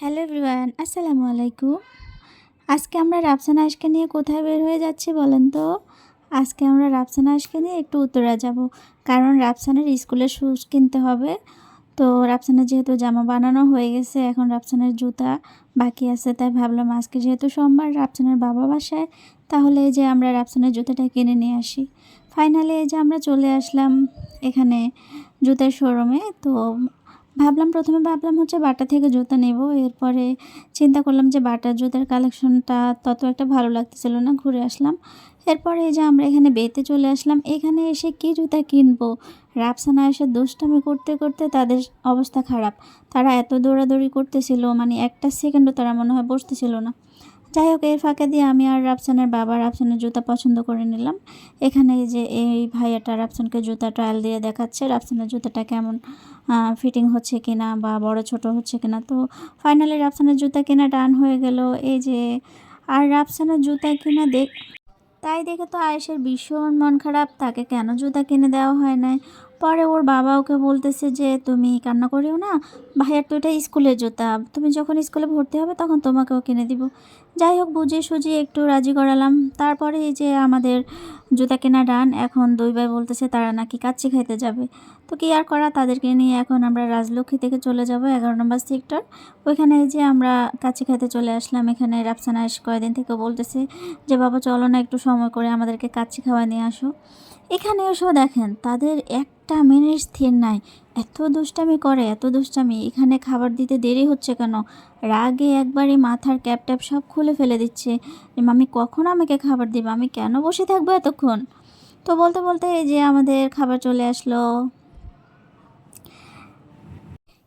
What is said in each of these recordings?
Hello everyone, আসসালামু আলাইকুম। আজকে আমরা রাফসানা আয়েশকে নিয়ে কোথায় বের হয়ে যাচ্ছি বলেন তো? আজকে আমরা রাফসানা আয়েশকে নিয়ে একটু উত্তরা যাব, কারণ রাফসানের স্কুলের শুজ কিনতে হবে। তো রাফসানের যেহেতু জামা বানানো হয়ে গেছে, এখন রাফসানের জুতা বাকি আছে, তাই ভাবলাম আজকে যেহেতু সোমবার রাফসানের বাবা বাসায়, তাহলে এই যে আমরা রাফসানের জুতাটা কিনে নিয়ে আসি। ফাইনালি এই যে আমরা চলে আসলাম এখানে জুতার শোরুমে। তো প্রথমে ভাবলাম হচ্ছে বাটা থেকে জুতা নেব, এরপরে চিন্তা করলাম যে বাটার জুতার কালেকশনটা তত একটা ভালো লাগতেছিল না, ঘুরে আসলাম। এরপরে এই যে আমরা এখানে বেতে চলে আসলাম। এখানে এসে কি জুতা কিনবো, রাফসানা এসে দুষ্টামি করতে করতে তাদের অবস্থা খারাপ। তারা এত দৌড়াদৌড়ি করতেছিল, মানে একটা সেকেন্ডও তারা মনে হয় বসতেছিল না। যাই হোক, এর ফাঁকে দিয়ে আমি আর রাফসানের বাবা রাফসানের জুতা পছন্দ করে নিলাম। এখানে এই যে এই ভাইয়াটা রাফসানকে জুতা ট্রায়াল দিয়ে দেখাচ্ছে রাফসানের জুতাটা কেমন ফিটিং হচ্ছে কিনা বা বড় ছোট হচ্ছে কিনা। তো ফাইনালি রাফসানের জুতা কেনা ডান হয়ে গেল। এই যে আর রাফসানের জুতা কিনা তাই দেখে তো আয়েশের ভীষণ মন খারাপ, তাকে কেন জুতা কিনে দেওয়া হয় নাই। পরে ওর বাবা ওকে বলতেছে যে তুমি কান্না করিও না, ভাইয়ার তো এটা স্কুলের জুতা, তুমি যখন স্কুলে ভর্তি হবে তখন তোমাকেও কিনে দিব। যাই হোক, বুঝিয়ে সুঝিয়ে একটু রাজি করালাম। তারপরে এই যে আমাদের জুতা কেনা ডান। এখন দুই ভাই বলতেছে তারা নাকি কাচ্চি খাইতে যাবে। তো কি আর করা, তাদেরকে নিয়ে এখন আমরা রাজলক্ষ্মী থেকে চলে যাব 11 নম্বর সেক্টর। ওইখানে এই যে আমরা কাচ্চি খাইতে চলে আসলাম। এখানে রাফসানা আয়েশ কয়েকদিন থেকে বলতেছে যে বাবা চলো না, একটু সময় করে আমাদেরকে কাচ্চি খাওয়া নিয়ে আসো। এখানে এসেও দেখেন তাদের একটা মিনিট স্থির নাই, এত দুষ্টামি করে এত দুষ্টামি। এখানে খাবার দিতে দেরি হচ্ছে কেন, রাগে একবারই মাথার ক্যাপ ট্যাপ সব খুলে ফেলে দিচ্ছে যে মামি কখন আমাকে খাবার দিবে, আমি কেন বসে থাকবো এতক্ষণ। তো বলতে বলতে এই যে আমাদের খাবার চলে আসলো।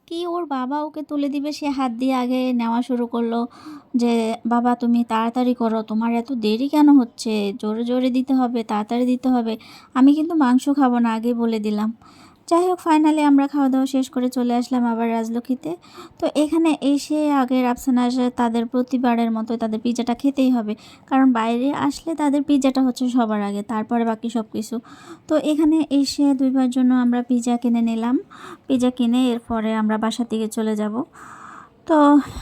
কি ওর বাবা ওকে তুলে দিবে, সে হাত দিয়ে আগে নেওয়া শুরু করলো যে বাবা তুমি তাড়াতাড়ি করো, তোমার এত দেরি কেন হচ্ছে, জোরে জোরে দিতে হবে, তাড়াতাড়ি দিতে হবে, আমি কিন্তু মাংস খাবো না, আগে বলে দিলাম। যাই হোক, ফাইনালি আমরা খাওয়া দাওয়া শেষ করে চলে আসলাম আবার রাজলক্ষ্মীতে। তো এখানে এসে আগে রাফসানা আসে, তাদের প্রতিবারের মতো তাদের পিৎজাটা খেতেই হবে, কারণ বাইরে আসলে তাদের পিৎজাটা হচ্ছে সবার আগে, তারপরে বাকি সব কিছু। তো এখানে এসে দুইবার জন্য আমরা পিৎজা কিনে নিলাম। পিৎজা কিনে এরপরে আমরা বাসার দিকে চলে যাব। তো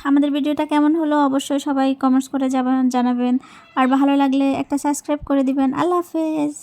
আমাদের ভিডিওটা কেমন হলো অবশ্যই সবাই কমেন্টস করে জানাবেন, আর ভালো লাগলে একটা সাবস্ক্রাইব করে দিবেন। আল্লাহ হাফেজ।